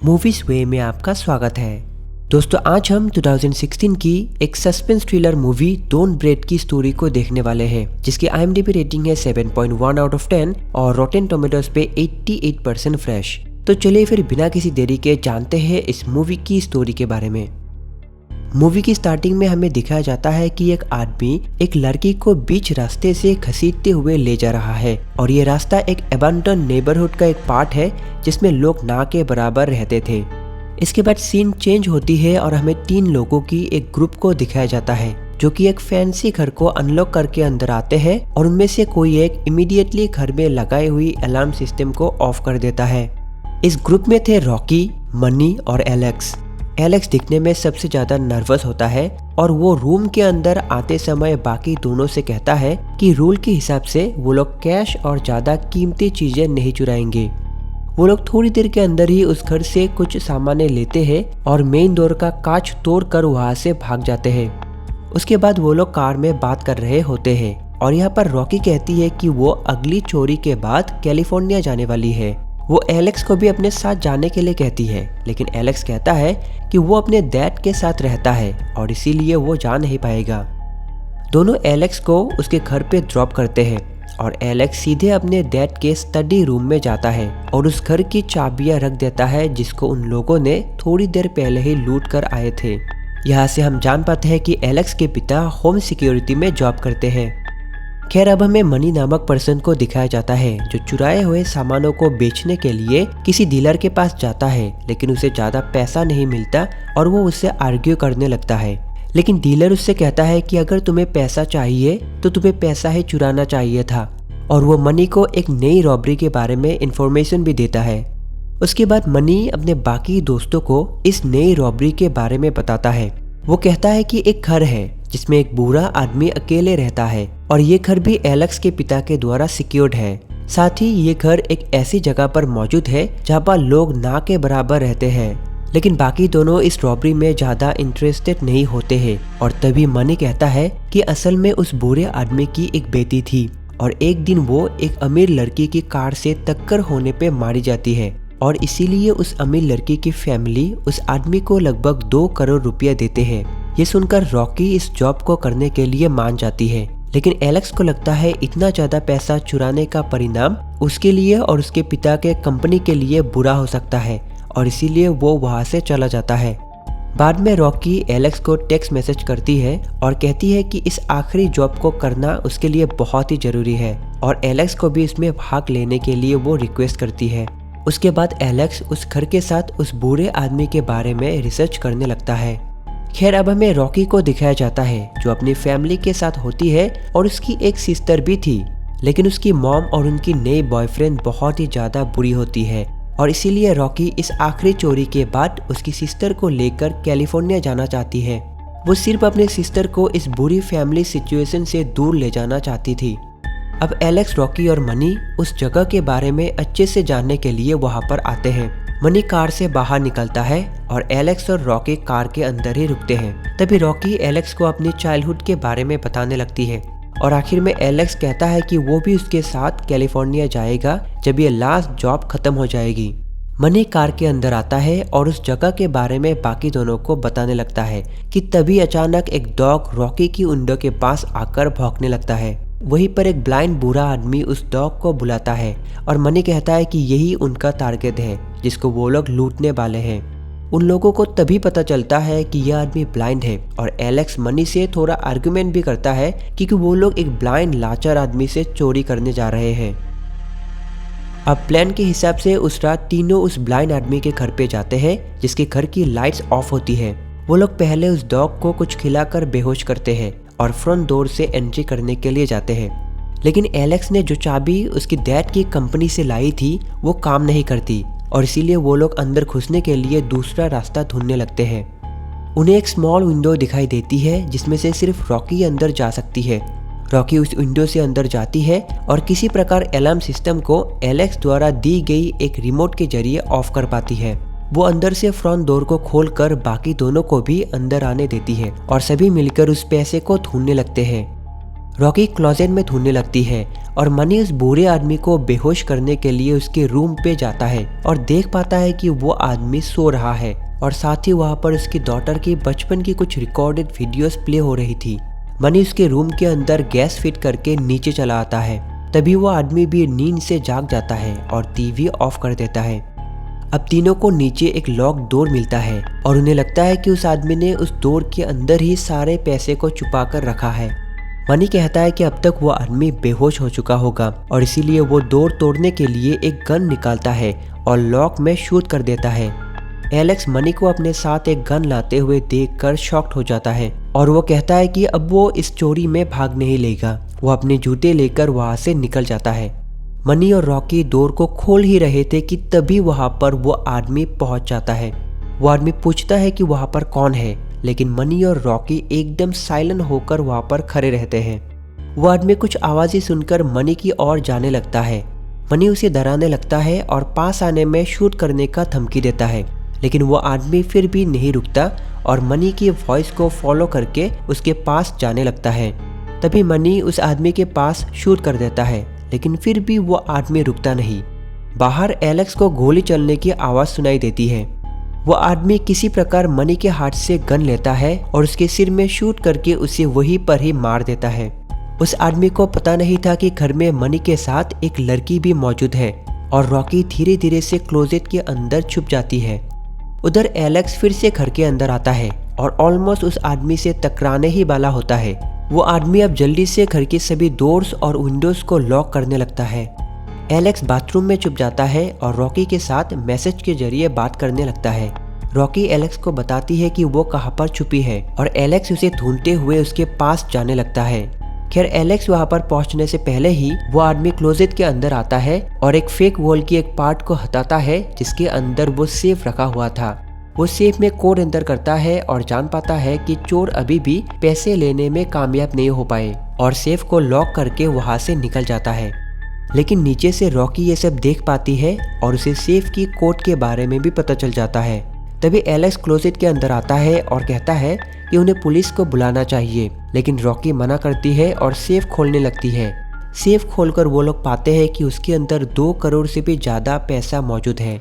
Movies वे में आपका स्वागत है। दोस्तों, आज हम 2016 की एक suspense thriller movie Don't Breathe की स्टोरी को देखने वाले हैं, जिसकी IMDb रेटिंग है 7.1 आउट ऑफ 10 और रॉटेन टोमेटोज पे 88% फ्रेश। तो चलिए फिर बिना किसी देरी के जानते हैं इस मूवी की स्टोरी के बारे में। मूवी की स्टार्टिंग में हमें दिखाया जाता है कि एक आदमी एक लड़की को बीच रास्ते से घसीटते हुए ले जा रहा है और ये रास्ता एक अबैंडन नेबरहुड का एक पार्ट है जिसमें लोग ना के बराबर रहते थे। इसके बाद सीन चेंज होती है और हमें 3 लोगों की एक ग्रुप को दिखाया जाता है जो कि एक फैंसी घर को अनलॉक करके अंदर आते हैं और उनमें से कोई एक इमीडिएटली घर में लगाई हुई अलार्म सिस्टम को ऑफ कर देता है। इस ग्रुप में थे रॉकी, मनी और एलेक्स। एलेक्स दिखने में सबसे ज्यादा नर्वस होता है और वो रूम के अंदर आते समय बाकी दोनों से कहता है कि रूल के हिसाब से वो लोग कैश और ज्यादा कीमती चीजें नहीं चुराएंगे। वो लोग थोड़ी देर के अंदर ही उस घर से कुछ सामान लेते हैं और मेन डोर का कांच तोड़कर वहां से भाग जाते हैं। उसके बाद वो लोग कार में बात कर रहे होते हैं और यहाँ पर रॉकी कहती है कि वो अगली चोरी के बाद कैलिफोर्निया जाने वाली है। वो एलेक्स को भी अपने साथ जाने के लिए कहती है, लेकिन एलेक्स कहता है कि वो अपने डैड के साथ रहता है और इसीलिए वो जा नहीं पाएगा। दोनों एलेक्स को उसके घर पे ड्रॉप करते हैं और एलेक्स सीधे अपने डैड के स्टडी रूम में जाता है और उस घर की चाबियां रख देता है जिसको उन लोगों ने थोड़ी देर पहले ही लूट कर आए थे। यहाँ से हम जान पाते हैं कि एलेक्स के पिता होम सिक्योरिटी में जॉब करते हैं। खैर, अब हमें मनी नामक पर्सन को दिखाया जाता है जो चुराए हुए सामानों को बेचने के लिए किसी डीलर के पास जाता है, लेकिन उसे ज्यादा पैसा नहीं मिलता और वो उससे आर्ग्यू करने लगता है। लेकिन डीलर उससे कहता है कि अगर तुम्हें पैसा चाहिए तो तुम्हें पैसा ही चुराना चाहिए था, और वो मनी को एक नई रॉबरी के बारे में इंफॉर्मेशन भी देता है। उसके बाद मनी अपने बाकी दोस्तों को इस नई रॉबरी के बारे में बताता है। वो कहता है कि एक घर है जिसमें एक बूढ़ा आदमी अकेले रहता है और ये घर भी एलेक्स के पिता के द्वारा सिक्योर्ड है। साथ ही ये घर एक ऐसी जगह पर मौजूद है जहाँ पर लोग ना के बराबर रहते हैं। लेकिन बाकी दोनों इस रॉबरी में ज्यादा इंटरेस्टेड नहीं होते हैं और तभी मनी कहता है कि असल में उस बूढ़े आदमी की एक बेटी थी और एक दिन वो एक अमीर लड़की की कार से टक्कर होने पे मारी जाती है और इसीलिए उस अमीर लड़की की फैमिली उस आदमी को लगभग 2 करोड़ रुपया देते हैं। ये सुनकर रॉकी इस जॉब को करने के लिए मान जाती है, लेकिन एलेक्स को लगता है इतना ज्यादा पैसा चुराने का परिणाम उसके लिए और उसके पिता के कंपनी के लिए बुरा हो सकता है और इसीलिए वो वहां से चला जाता है। बाद में रॉकी एलेक्स को टेक्स्ट मैसेज करती है और कहती है कि इस आखिरी जॉब को करना उसके लिए बहुत ही जरूरी है और एलेक्स को भी इसमें भाग लेने के लिए वो रिक्वेस्ट करती है। उसके बाद एलेक्स उस घर के साथ उस बूढ़े आदमी के बारे में रिसर्च करने लगता है। खैर, अब हमें रॉकी को दिखाया जाता है जो अपनी फैमिली के साथ होती है और उसकी एक सिस्टर भी थी, लेकिन उसकी मॉम और उनकी नई बॉयफ्रेंड बहुत ही ज्यादा बुरी होती है और इसीलिए रॉकी इस आखिरी चोरी के बाद उसकी सिस्टर को लेकर कैलिफोर्निया जाना चाहती है। वो सिर्फ अपने सिस्टर को इस बुरी फैमिली सिचुएशन से दूर ले जाना चाहती थी। अब एलेक्स, रॉकी और मनी उस जगह के बारे में अच्छे से जानने के लिए वहां पर आते हैं। मनी कार से बाहर निकलता है और एलेक्स और रॉकी कार के अंदर ही रुकते हैं। तभी रॉकी एलेक्स को अपनी चाइल्डहुड के बारे में बताने लगती है और आखिर में एलेक्स कहता है कि वो भी उसके साथ कैलिफोर्निया जाएगा जब ये लास्ट जॉब खत्म हो जाएगी। मनी कार के अंदर आता है और उस जगह के बारे में बाकी दोनों को बताने लगता है कि तभी अचानक एक डॉग रॉकी की विंडो के पास आकर भौंकने लगता है। वहीं पर एक ब्लाइंड बूढ़ा आदमी उस डॉग को बुलाता है और मनी कहता है कि यही उनका टारगेट है जिसको वो लोग लूटने वाले हैं। उन लोगों को तभी पता चलता है कि यह आदमी ब्लाइंड है और एलेक्स मनी से थोड़ा आर्गुमेंट भी करता है क्योंकि वो लोग एक ब्लाइंड लाचार आदमी से चोरी करने जा रहे हैं। अब प्लान के हिसाब से उस रात तीनों उस ब्लाइंड आदमी के घर पे जाते हैं जिसके घर की लाइट्स ऑफ होती है। वो लोग पहले उस डॉग को कुछ खिलाकर बेहोश करते हैं और फ्रंट डोर से एंट्री करने के लिए जाते हैं, लेकिन एलेक्स ने जो चाबी उसकी डैड की कंपनी से लाई थी वो काम नहीं करती और इसीलिए वो लोग अंदर घुसने के लिए दूसरा रास्ता ढूंढने लगते हैं। उन्हें एक स्मॉल विंडो दिखाई देती है जिसमें से सिर्फ रॉकी अंदर जा सकती है। रॉकी उस विंडो से अंदर जाती है और किसी प्रकार अलार्म सिस्टम को एलेक्स द्वारा दी गई एक रिमोट के जरिए ऑफ कर पाती है। वो अंदर से फ्रंट डोर को खोलकर बाकी दोनों को भी अंदर आने देती है और सभी मिलकर उस पैसे को ढूंढने लगते हैं। रॉकी क्लोजेट में ढूंढने लगती है और मनी उस बूढ़े आदमी को बेहोश करने के लिए उसके रूम पे जाता है और देख पाता है कि वो आदमी सो रहा है और साथ ही वहाँ पर उसकी डॉटर की बचपन की कुछ रिकॉर्डेड वीडियोस प्ले हो रही थी। मनी उसके रूम के अंदर गैस फिट करके नीचे चला आता है। तभी वो आदमी भी नींद से जाग जाता है और टीवी ऑफ कर देता है। अब तीनों को नीचे एक लॉक डोर मिलता है और उन्हें लगता है कि उस आदमी ने उस डोर के अंदर ही सारे पैसे को छुपा कर रखा है। मनी कहता है कि अब तक वो आदमी बेहोश हो चुका होगा और इसीलिए वो डोर तोड़ने के लिए एक गन निकालता है और लॉक में शूट कर देता है। एलेक्स मनी को अपने साथ एक गन लाते हुए देखकर शॉक्ड हो जाता है और वो कहता है कि अब वो इस चोरी में भाग नहीं लेगा। वो अपने जूते लेकर वहां से निकल जाता है। मनी और रॉकी डोर को खोल ही रहे थे कि तभी वहां पर वो आदमी पहुंच जाता है। वो आदमी पूछता है कि वहां पर कौन है, लेकिन मनी और रॉकी एकदम साइलेंट होकर वहां पर खड़े रहते हैं। वो आदमी कुछ आवाजें सुनकर मनी की ओर जाने लगता है। मनी उसे डराने लगता है और पास आने में शूट करने का धमकी देता है, लेकिन वो आदमी फिर भी नहीं रुकता और मनी की वॉइस को फॉलो करके उसके पास जाने लगता है। तभी मनी उस आदमी के पास शूट कर देता है, लेकिन फिर भी वो आदमी रुकता नहीं। बाहर एलेक्स को गोली चलने की आवाज सुनाई देती है। वो आदमी किसी प्रकार मनी के हाथ से गन लेता है और उसके सिर में शूट करके उसे वहीं पर ही मार देता है। उस आदमी को पता नहीं था कि घर में मनी के साथ एक लड़की भी मौजूद है और रॉकी धीरे धीरे से क्लोजेट के अंदर छुप जाती है। उधर एलेक्स फिर से घर के अंदर आता है और ऑलमोस्ट उस आदमी से टकराने ही वाला होता है। वो आदमी अब जल्दी से घर के सभी डोर्स और विंडोज को लॉक करने लगता है। एलेक्स बाथरूम में छुप जाता है और रॉकी के साथ मैसेज के जरिए बात करने लगता है। रॉकी एलेक्स को बताती है कि वो कहाँ पर छुपी है और एलेक्स उसे ढूंढते हुए उसके पास जाने लगता है। खैर एलेक्स वहाँ पर पहुँचने से पहले ही वो आदमी क्लोजेट के अंदर आता है और एक फेक वॉल की एक पार्ट को हटाता है जिसके अंदर वो सेफ रखा हुआ था। वो सेफ में कोड एंटर करता है और जान पाता है कि चोर अभी भी पैसे लेने में कामयाब नहीं हो पाए और सेफ को लॉक करके वहाँ से निकल जाता है। लेकिन नीचे से रॉकी ये सब देख पाती है और उसे सेफ की कोड के बारे में भी पता चल जाता है। तभी एलेक्स क्लोजेट के अंदर आता है और कहता है कि उन्हें पुलिस को बुलाना चाहिए, लेकिन रॉकी मना करती है और सेफ खोलने लगती है। सेफ खोलकर वो लोग पाते हैं कि उसके अंदर 2 करोड़ से भी ज्यादा पैसा मौजूद है।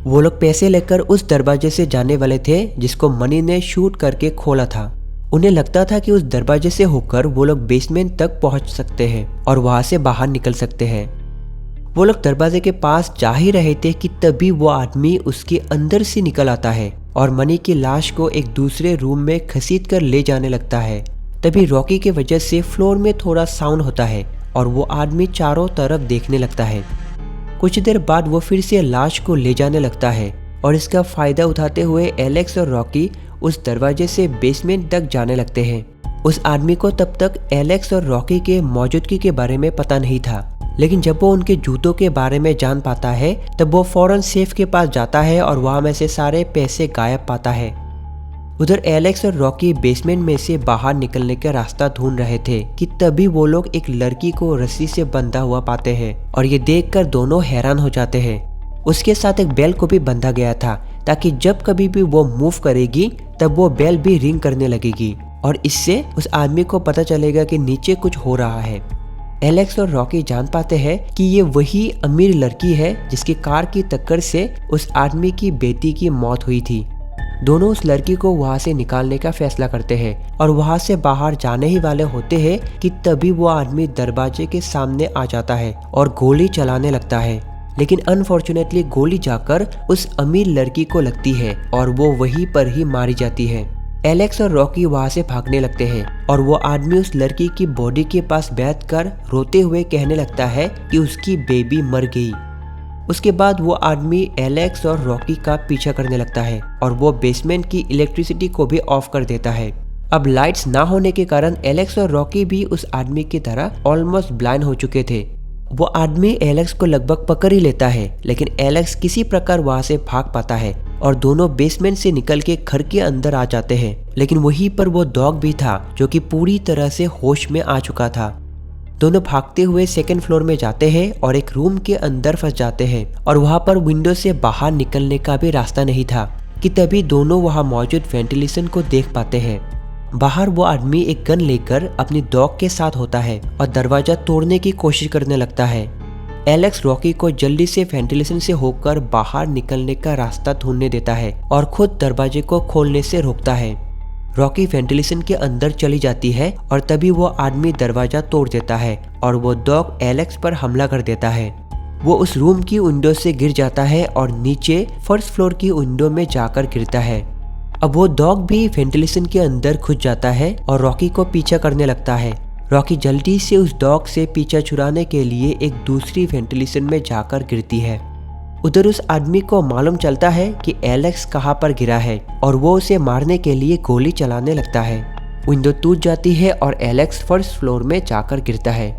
वो लोग पैसे लेकर उस दरवाजे से जाने वाले थे जिसको मनी ने शूट करके खोला था। उन्हें लगता था कि उस दरवाजे से होकर वो लोग बेसमेंट तक पहुंच सकते हैं और वहां से बाहर निकल सकते हैं। वो लोग दरवाजे के पास जा ही रहे थे कि तभी वो आदमी उसके अंदर से निकल आता है और मनी की लाश को एक दूसरे रूम में घसीट कर ले जाने लगता है। तभी रॉकी के वजह से फ्लोर में थोड़ा साउंड होता है और वो आदमी चारों तरफ देखने लगता है। कुछ देर बाद वो फिर से लाश को ले जाने लगता है और इसका फायदा उठाते हुए एलेक्स और रॉकी उस दरवाजे से बेसमेंट तक जाने लगते हैं। उस आदमी को तब तक एलेक्स और रॉकी के मौजूदगी के बारे में पता नहीं था, लेकिन जब वो उनके जूतों के बारे में जान पाता है तब वो फौरन सेफ के पास जाता है और वहां में से सारे पैसे गायब पाता है। उधर एलेक्स और रॉकी बेसमेंट में से बाहर निकलने का रास्ता ढूंढ रहे थे कि तभी वो लोग एक लड़की को रस्सी से बंधा हुआ पाते हैं और ये देखकर दोनों हैरान हो जाते हैं। उसके साथ एक बेल को भी बंधा गया था ताकि जब कभी भी वो मूव करेगी तब वो बेल भी रिंग करने लगेगी और इससे उस आदमी को पता चलेगा कि नीचे कुछ हो रहा है। एलेक्स और रॉकी जान पाते हैं कि ये वही अमीर लड़की है जिसकी कार की टक्कर से उस आदमी की बेटी की मौत हुई थी। दोनों उस लड़की को वहां से निकालने का फैसला करते हैं और वहां से बाहर जाने ही वाले होते हैं कि तभी वो आदमी दरवाजे के सामने आ जाता है और गोली चलाने लगता है। लेकिन अनफॉर्चुनेटली गोली जाकर उस अमीर लड़की को लगती है और वो वहीं पर ही मारी जाती है। एलेक्स और रॉकी वहां से भागने लगते हैं और वो आदमी उस लड़की की बॉडी के पास बैठकर रोते हुए कहने लगता है कि उसकी बेबी मर गई। उसके बाद वो आदमी एलेक्स और रॉकी का पीछा करने लगता है और वो बेसमेंट की इलेक्ट्रिसिटी को भी ऑफ कर देता है। अब लाइट्स ना होने के कारण एलेक्स और रॉकी भी उस आदमी की तरह ऑलमोस्ट ब्लाइंड हो चुके थे। वो आदमी एलेक्स को लगभग पकड़ ही लेता है, लेकिन एलेक्स किसी प्रकार वहां से भाग पाता है और दोनों बेसमेंट से निकल के घर के अंदर आ जाते हैं। लेकिन वहीं पर वो डॉग भी था जो कि पूरी तरह से होश में आ चुका था। दोनों भागते हुए सेकंड फ्लोर में जाते हैं और एक रूम के अंदर फंस जाते हैं और वहां पर विंडो से बाहर निकलने का भी रास्ता नहीं था कि तभी दोनों वहां मौजूद वेंटिलेशन को देख पाते हैं। बाहर वो आदमी एक गन लेकर अपनी डॉग के साथ होता है और दरवाजा तोड़ने की कोशिश करने लगता है। एलेक्स रॉकी को जल्दी से वेंटिलेशन से होकर बाहर निकलने का रास्ता ढूंढने देता है और खुद दरवाजे को खोलने से रोकता है। रॉकी वेंटिलेशन के अंदर चली जाती है और तभी वो आदमी दरवाजा तोड़ देता है और वो डॉग एलेक्स पर हमला कर देता है। वो उस रूम की विंडो से गिर जाता है और नीचे फर्स्ट फ्लोर की विंडो में जाकर गिरता है। अब वो डॉग भी वेंटिलेशन के अंदर घुस जाता है और रॉकी को पीछा करने लगता है। रॉकी जल्दी से उस डॉग से पीछा छुड़ाने के लिए एक दूसरी वेंटिलेशन में जाकर गिरती है। उधर उस आदमी को मालूम चलता है कि एलेक्स कहाँ पर गिरा है और वो उसे मारने के लिए गोली चलाने लगता है। विंडो टूट जाती है और एलेक्स फर्स्ट फ्लोर में जाकर गिरता है।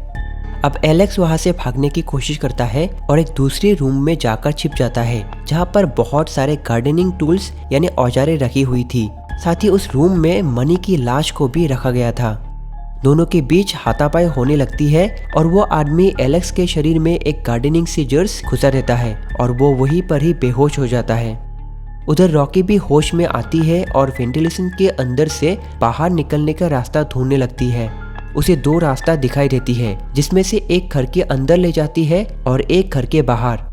अब एलेक्स वहां से भागने की कोशिश करता है और एक दूसरे रूम में जाकर छिप जाता है जहां पर बहुत सारे गार्डनिंग टूल्स यानी औजारें रखी हुई थी। साथ ही उस रूम में मनी की लाश को भी रखा गया था। दोनों के बीच हाथापाई होने लगती है और वो आदमी एलेक्स के शरीर में एक गार्डनिंग सीजर्स घुसा देता है और वो वहीं पर ही बेहोश हो जाता है। उधर रॉकी भी होश में आती है और वेंटिलेशन के अंदर से बाहर निकलने का रास्ता ढूंढने लगती है। उसे दो रास्ता दिखाई देती है जिसमें से एक घर के अंदर ले जाती है और एक घर के बाहर।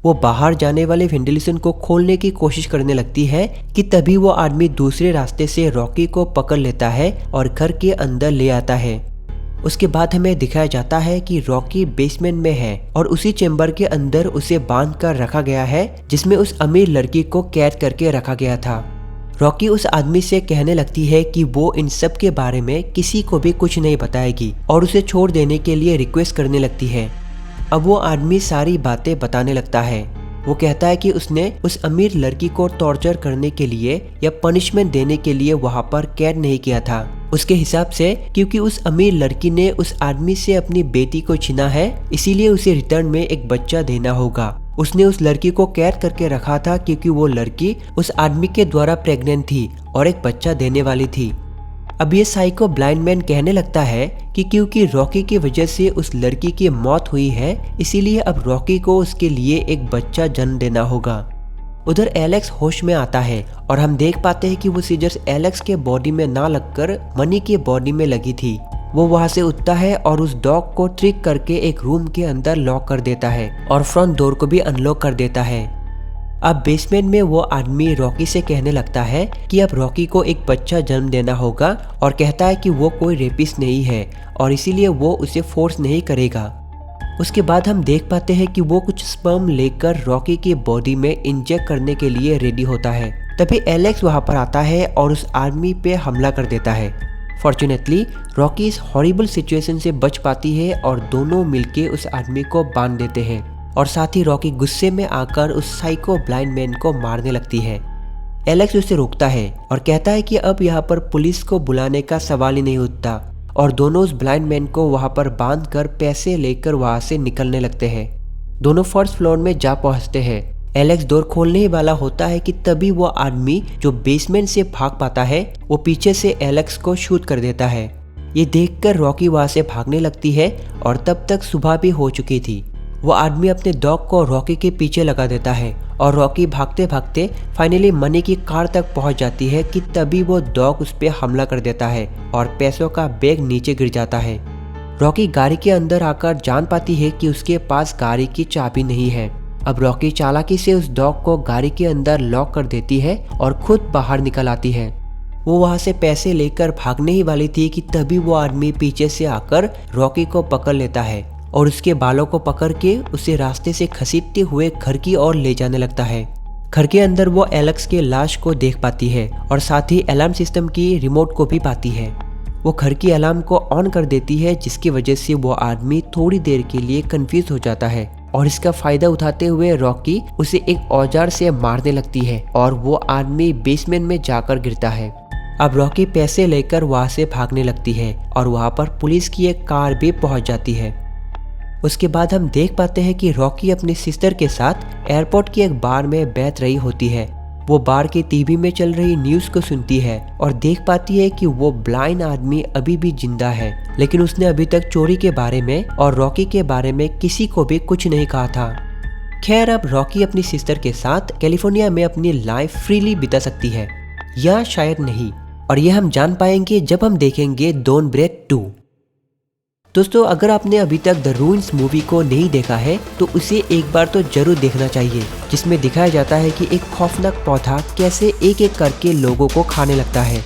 वो बाहर जाने वाले वेंटिलेशन को खोलने की कोशिश करने लगती है कि तभी वो आदमी दूसरे रास्ते से रॉकी को पकड़ लेता है और घर के अंदर ले आता है। उसके बाद हमें दिखाया जाता है कि रॉकी बेसमेंट में है और उसी चेम्बर के अंदर उसे बांध कर रखा गया है जिसमें उस अमीर लड़की को कैद करके रखा गया था। रॉकी उस आदमी से कहने लगती है कि वो इन सब के बारे में किसी को भी कुछ नहीं बताएगी और उसे छोड़ देने के लिए रिक्वेस्ट करने लगती है। अब वो आदमी सारी बातें बताने लगता है। वो कहता है कि उसने उस अमीर लड़की को टॉर्चर करने के लिए या पनिशमेंट देने के लिए वहां पर कैद नहीं किया था। उसके हिसाब से क्योंकि उस अमीर लड़की ने उस आदमी से अपनी बेटी को छीना है, इसीलिए उसे रिटर्न में एक बच्चा देना होगा। उसने उस लड़की को कैद करके रखा था क्योंकि वो लड़की उस आदमी के द्वारा प्रेग्नेंट थी और एक बच्चा देने वाली थी। अब ये साइको ब्लाइंड मैन कहने लगता है कि क्योंकि रॉकी की वजह से उस लड़की की मौत हुई है, इसीलिए अब रॉकी को उसके लिए एक बच्चा जन्म देना होगा। उधर एलेक्स होश में आता है और हम देख पाते हैं कि वो सीजर्स एलेक्स के बॉडी में ना लगकर मनी के बॉडी में लगी थी। वो वहां से उठता है और उस डॉग को ट्रिक करके एक रूम के अंदर लॉक कर देता है और फ्रंट डोर को भी अनलॉक कर देता है। अब बेसमेंट में वो आदमी रॉकी से कहने लगता है कि अब रॉकी को एक बच्चा जन्म देना होगा और कहता है कि वो कोई रेपिस्ट नहीं है और इसीलिए वो उसे फोर्स नहीं करेगा। उसके बाद हम देख पाते हैं कि वो कुछ स्पर्म लेकर रॉकी की बॉडी में इंजेक्ट करने के लिए रेडी होता है। तभी एलेक्स वहां पर आता है और उस आदमी पे हमला कर देता है। फॉर्चुनेटली रॉकी इस हॉरिबल सिचुएशन से बच पाती है और दोनों मिलके उस आदमी को बांध देते हैं और साथ ही रॉकी गुस्से में आकर उस साइको ब्लाइंड मैन को मारने लगती है। एलेक्स उसे रोकता है और कहता है कि अब यहाँ पर पुलिस को बुलाने का सवाल ही नहीं उठता और दोनों उस ब्लाइंड मैन को वहां पर बांधकर पैसे लेकर वहां से निकलने लगते हैं। दोनों फर्स्ट फ्लोर में जा पहुंचते हैं। एलेक्स डोर खोलने ही वाला होता है कि तभी वो आदमी जो बेसमेंट से भाग पाता है वो पीछे से एलेक्स को शूट कर देता है। ये देखकर रॉकी वहां से भागने लगती है और तब तक सुबह भी हो चुकी थी। वो आदमी अपने डॉग को रॉकी के पीछे लगा देता है और रॉकी भागते भागते फाइनली मनी की कार तक पहुंच जाती है कि तभी वो डॉग उस पर हमला कर देता है और पैसों का बैग नीचे गिर जाता है। रॉकी गाड़ी के अंदर आकर जान पाती है कि उसके पास गाड़ी की चाबी नहीं है। अब रॉकी चालाकी से उस डॉग को गाड़ी के अंदर लॉक कर देती है और खुद बाहर निकल आती है। वो वहां से पैसे लेकर भागने ही वाली थी कि तभी वो आदमी पीछे से आकर रॉकी को पकड़ लेता है और उसके बालों को पकड़ के उसे रास्ते से घसीटते हुए घर की ओर ले जाने लगता है। घर के अंदर वो एलेक्स के लाश को देख पाती है और साथ ही अलार्म सिस्टम की रिमोट को भी पाती है। वो घर की अलार्म को ऑन कर देती है जिसकी वजह से वो आदमी थोड़ी देर के लिए कंफ्यूज हो जाता है और इसका फायदा उठाते हुए रॉकी उसे एक औजार से मारने लगती है और वो आदमी बेसमेंट में जाकर गिरता है। अब रॉकी पैसे लेकर वहां से भागने लगती है और वहां पर पुलिस की एक कार भी पहुंच जाती है। उसके बाद हम देख पाते हैं कि रॉकी अपनी सिस्टर के साथ एयरपोर्ट की एक बार में बैठ रही होती है। वो बार की टीवी में चल रही न्यूज़ को सुनती है और देख पाती है कि वो ब्लाइंड आदमी अभी भी जिंदा है, लेकिन उसने अभी तक चोरी के बारे में और रॉकी के बारे में किसी को भी कुछ नहीं कहा था। खैर अब रॉकी अपनी सिस्टर के साथ कैलिफोर्निया में अपनी लाइफ फ्रीली बिता सकती है, या शायद नहीं। और ये हम जान पाएंगे जब हम देखेंगे डोंट ब्रेथ 2। दोस्तों, अगर आपने अभी तक द रूइंस मूवी को नहीं देखा है तो उसे एक बार तो जरूर देखना चाहिए, जिसमें दिखाया जाता है कि एक खौफनाक पौधा कैसे एक एक करके लोगों को खाने लगता है।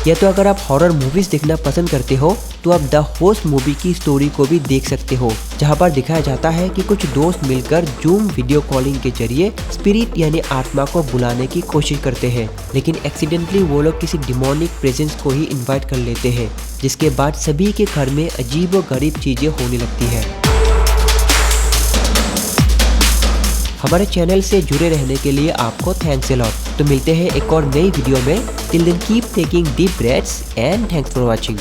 या तो अगर आप हॉरर मूवीज देखना पसंद करते हो तो आप द होस्ट मूवी की स्टोरी को भी देख सकते हो, जहां पर दिखाया जाता है कि कुछ दोस्त मिलकर जूम वीडियो कॉलिंग के जरिए स्पिरिट यानी आत्मा को बुलाने की कोशिश करते हैं, लेकिन एक्सीडेंटली वो लोग किसी डिमोनिक प्रेजेंस को ही इनवाइट कर लेते हैं, जिसके बाद सभी के घर में अजीब व गरीब चीजें होने लगती है। हमारे चैनल से जुड़े रहने के लिए आपको थैंक्स अ लॉट। तो मिलते हैं एक और नई वीडियो में। Till then keep taking deep breaths and thanks for watching.